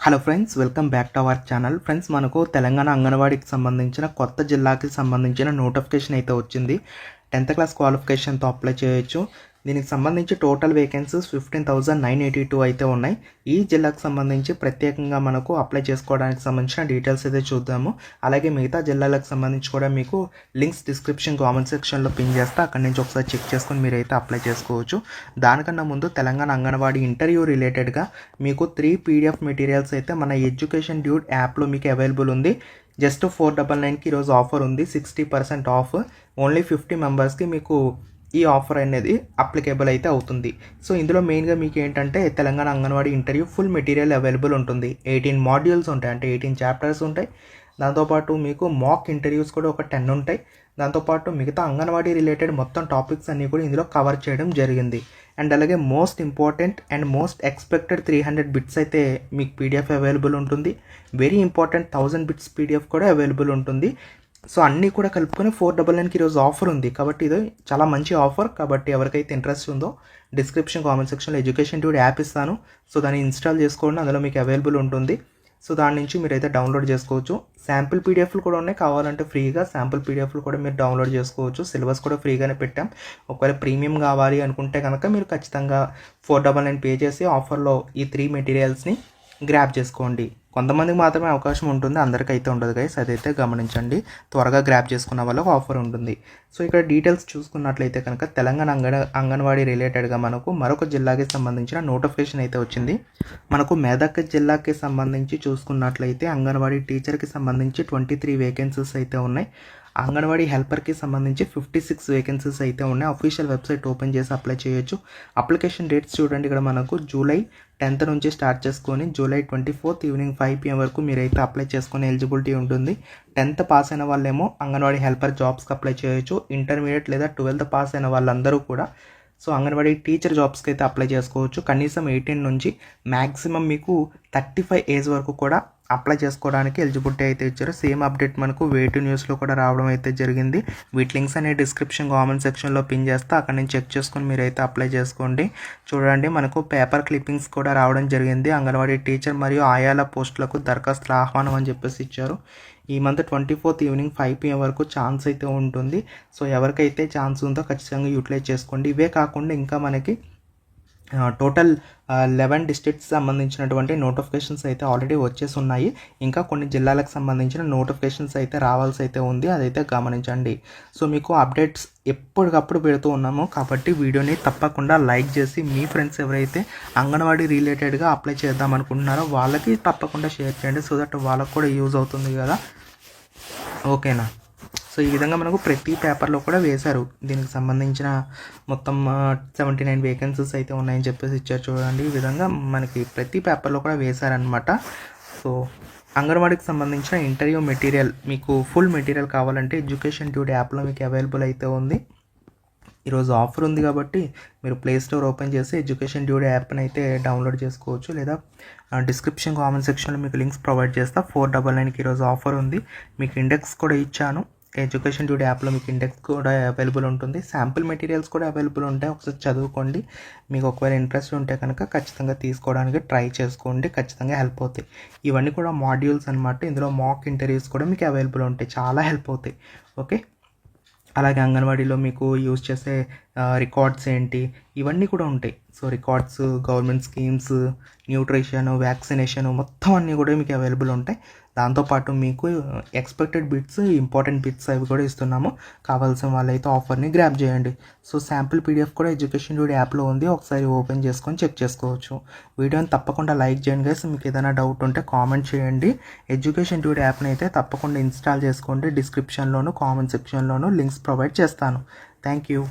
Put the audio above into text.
Hello friends, welcome back to our channel. Friends, మనకు తెలంగాణ అంగన్వాడీకి సంబంధించిన కొత్త జిల్లాకి సంబంధించిన నోటిఫికేషన్ అయితే వచ్చింది. 10th క్లాస్ క్వాలిఫికేషన్తో అప్లై చేయొచ్చు. దీనికి సంబంధించి టోటల్ వేకెన్సీస్ 15,982 అయితే ఉన్నాయి. ఈ జిల్లాకు సంబంధించి ప్రత్యేకంగా మనకు అప్లై చేసుకోవడానికి సంబంధించిన డీటెయిల్స్ అయితే చూద్దాము. అలాగే మిగతా జిల్లాలకు సంబంధించి కూడా మీకు లింక్స్ డిస్క్రిప్షన్ కామెంట్ సెక్షన్లో పిన్ చేస్తే అక్కడి నుంచి ఒకసారి చెక్ చేసుకొని మీరైతే అప్లై చేసుకోవచ్చు. దానికన్నా ముందు తెలంగాణ అంగన్వాడీ ఇంటర్వ్యూ రిలేటెడ్గా మీకు 3 PDF మెటీరియల్స్ అయితే మన ఎడ్యుకేషన్ డ్యూడ్ యాప్లో మీకు అవైలబుల్ ఉంది. జస్ట్ 499కి ఈరోజు ఆఫర్ ఉంది. 60% ఆఫ్. ఓన్లీ 50 మెంబర్స్కి మీకు ఈ ఆఫర్ అనేది అప్లికేబుల్ అయితే అవుతుంది. సో ఇందులో మెయిన్గా మీకు ఏంటంటే Telangana anganwadi interview full material available ఉంటుంది. 18 మాడ్యూల్స్ ఉంటాయి, అంటే 18 చాప్టర్స్ ఉంటాయి. దాంతోపాటు మీకు మాక్ ఇంటర్వ్యూస్ కూడా ఒక 10 ఉంటాయి. దాంతోపాటు మిగతా అంగన్వాడీ రిలేటెడ్ మొత్తం టాపిక్స్ అన్నీ కూడా ఇందులో కవర్ చేయడం జరిగింది. అండ్ అలాగే most important and most expected 300 bits అయితే మీకు PDF అవైలబుల్ ఉంటుంది. వెరీ ఇంపార్టెంట్ 1000 బిట్స్ PDF కూడా అవైలబుల్ ఉంటుంది. సో అన్నీ కూడా కలుపుకొని 499కి ఈరోజు ఆఫర్ ఉంది. కాబట్టి ఇది చాలా మంచి ఆఫర్. కాబట్టి ఎవరికైతే ఇంట్రెస్ట్ ఉందో డిస్క్రిప్షన్ కామెంట్ సెక్షన్లో ఎడ్యుకేషన్ డ్యూడ్ యాప్ ఇస్తాను. సో దాన్ని ఇన్స్టాల్ చేసుకోండి, అందులో మీకు అవైలబుల్ ఉంటుంది. సో దాని నుంచి మీరైతే డౌన్లోడ్ చేసుకోవచ్చు. శాంపిల్ PDFలు కూడా ఉన్నాయి, కావాలంటే ఫ్రీగా శాంపిల్ PDFలు కూడా మీరు డౌన్లోడ్ చేసుకోవచ్చు. సిలబస్ కూడా ఫ్రీగానే పెట్టాం. ఒకవేళ ప్రీమియం కావాలి అనుకుంటే కనుక మీరు ఖచ్చితంగా 499 పే చేసి ఆఫర్లో ఈ 3 మెటీరియల్స్ని గ్రాప్ చేసుకోండి. కొంతమందికి మాత్రమే అవకాశం ఉంటుంది, అందరికైతే ఉండదు గైస్, అదైతే గమనించండి. త్వరగా గ్రాప్ చేసుకున్న వాళ్ళకు ఆఫర్ ఉంటుంది. సో ఇక్కడ డీటెయిల్స్ చూసుకున్నట్లయితే కనుక తెలంగాణ అంగన్వాడీ రిలేటెడ్గా మనకు మరొక జిల్లాకి సంబంధించిన నోటిఫికేషన్ అయితే వచ్చింది. మనకు మెదక్ జిల్లాకి సంబంధించి చూసుకున్నట్లయితే అంగన్వాడీ టీచర్కి సంబంధించి 23 వేకెన్సీస్ అయితే ఉన్నాయి. అంగన్వాడీ హెల్పర్కి సంబంధించి 56 వేకెన్సీస్ అయితే ఉన్నాయి. అఫీషియల్ వెబ్సైట్ ఓపెన్ చేసి అప్లై చేయొచ్చు. అప్లికేషన్ డేట్స్ చూడండి, ఇక్కడ మనకు జూలై 10th నుంచి స్టార్ట్ చేసుకొని జూలై 24th ఈవినింగ్ 5 PM వరకు మీరైతే అప్లై చేసుకునే ఎలిజిబిలిటీ ఉంటుంది. 10th పాస్ అయిన వాళ్ళేమో అంగన్వాడీ హెల్పర్ జాబ్స్కి అప్లై చేయొచ్చు. ఇంటర్మీడియట్ లేదా 12th పాస్ అయిన వాళ్ళందరూ కూడా సో అంగన్వాడీ టీచర్ జాబ్స్కి అయితే అప్లై చేసుకోవచ్చు. కనీసం 18 నుంచి మ్యాక్సిమం మీకు 35 ఏజ్ వరకు కూడా అప్లై చేసుకోవడానికి ఎలిజిబిలిటీ అయితే ఇచ్చారు. సేమ్ అప్డేట్ మనకు వేటు న్యూస్లో కూడా రావడం అయితే జరిగింది. వీటి లింక్స్ అనే డిస్క్రిప్షన్ కామెంట్ సెక్షన్లో పిన్ చేస్తే అక్కడ నుంచి చెక్ చేసుకొని మీరైతే అప్లై చేసుకోండి. చూడండి, మనకు పేపర్ క్లిప్పింగ్స్ కూడా రావడం జరిగింది. అంగన్వాడీ టీచర్ మరియు ఆయాల పోస్టులకు దరఖాస్తుల ఆహ్వానం అని చెప్పేసి ఇచ్చారు. ఈ మంత్ 24th ఈవినింగ్ 5 PM వరకు ఛాన్స్ అయితే ఉంటుంది. సో ఎవరికైతే ఛాన్స్ ఉందో ఖచ్చితంగా యూటిలైజ్ చేసుకోండి. ఇవే కాకుండా ఇంకా మనకి టోటల్ 11 డిస్ట్రిక్ట్స్ సంబంధించినటువంటి నోటిఫికేషన్స్ అయితే ఆల్రెడీ వచ్చేసి ఉన్నాయి. ఇంకా కొన్ని జిల్లాలకు సంబంధించిన నోటిఫికేషన్స్ అయితే రావాల్సి అయితే ఉంది, అదైతే గమనించండి. సో మీకు అప్డేట్స్ ఎప్పటికప్పుడు పెడుతూ ఉన్నాము. కాబట్టి వీడియోని తప్పకుండా లైక్ చేసి మీ ఫ్రెండ్స్ ఎవరైతే అంగన్వాడీ రిలేటెడ్గా అప్లై చేద్దాం అనుకుంటున్నారో వాళ్ళకి తప్పకుండా షేర్ చేయండి. సో దట్ వాళ్ళకు కూడా యూజ్ అవుతుంది కదా, ఓకేనా? సో ఈ విధంగా మనకు ప్రతి పేపర్లో కూడా వేశారు. దీనికి సంబంధించిన మొత్తం 79 వేకెన్సీస్ అయితే ఉన్నాయని చెప్పేసి ఇచ్చారు. చూడండి, ఈ విధంగా మనకి ప్రతి పేపర్లో కూడా వేశారనమాట. సో అంగన్వాడీకి సంబంధించిన ఇంటర్వ్యూ మెటీరియల్ మీకు ఫుల్ మెటీరియల్ కావాలంటే ఎడ్యుకేషన్ డ్యూడ్ యాప్లో మీకు అవైలబుల్ అయితే ఉంది. ఈరోజు ఆఫర్ ఉంది కాబట్టి మీరు ప్లే స్టోర్ ఓపెన్ చేసి ఎడ్యుకేషన్ డ్యూడ్ యాప్ని అయితే డౌన్లోడ్ చేసుకోవచ్చు. లేదా డిస్క్రిప్షన్ కామెంట్ సెక్షన్లో మీకు లింక్స్ ప్రొవైడ్ చేస్తా. 499కి ఈరోజు ఆఫర్ ఉంది. మీకు ఇండెక్స్ కూడా ఇచ్చాను. ఎడ్యుకేషన్ డ్యూడ్ యాప్లో మీకు ఇండెక్స్ కూడా అవైలబుల్ ఉంటుంది. శాంపిల్ మెటీరియల్స్ కూడా అవైలబుల్ ఉంటాయి. ఒకసారి చదువుకోండి. మీకు ఒకవేళ ఇంట్రెస్ట్ ఉంటే కనుక ఖచ్చితంగా తీసుకోవడానికి ట్రై చేసుకోండి, ఖచ్చితంగా హెల్ప్ అవుతాయి. ఇవన్నీ కూడా మాడ్యూల్స్ అనమాట. ఇందులో మాక్ ఇంటర్వ్యూస్ కూడా మీకు అవైలబుల్ ఉంటాయి, చాలా హెల్ప్ అవుతాయి. ఓకే, అలాగే అంగన్వాడీలో మీకు యూజ్ చేసే రికార్డ్స్ ఏంటి ఇవన్నీ కూడా ఉంటాయి. So records, government schemes, nutrition, vaccination మొత్తం అన్నీ కూడా మీకు అవైలబుల్ ఉంటాయి. దాంతోపాటు మీకు ఎక్స్పెక్టెడ్ బిట్స్, ఇంపార్టెంట్ బిట్స్ అవి కూడా ఇస్తున్నాము. కావాల్సిన వాళ్ళైతే ఆఫర్ని గ్రాప్ చేయండి. సో శాంపిల్ PDF కూడా ఎడ్యుకేషన్ డ్యూడ్ యాప్లో ఉంది, ఒకసారి ఓపెన్ చేసుకొని చెక్ చేసుకోవచ్చు. వీడియోని తప్పకుండా లైక్ చేయండి గైస్. మీకు ఏదైనా డౌట్ ఉంటే కామెంట్ చేయండి. ఎడ్యుకేషన్ డ్యూడ్ యాప్ని అయితే తప్పకుండా ఇన్స్టాల్ చేసుకోండి. డిస్క్రిప్షన్లోను కామెంట్ సెక్షన్లోను లింక్స్ ప్రొవైడ్ చేస్తాను. Thank you.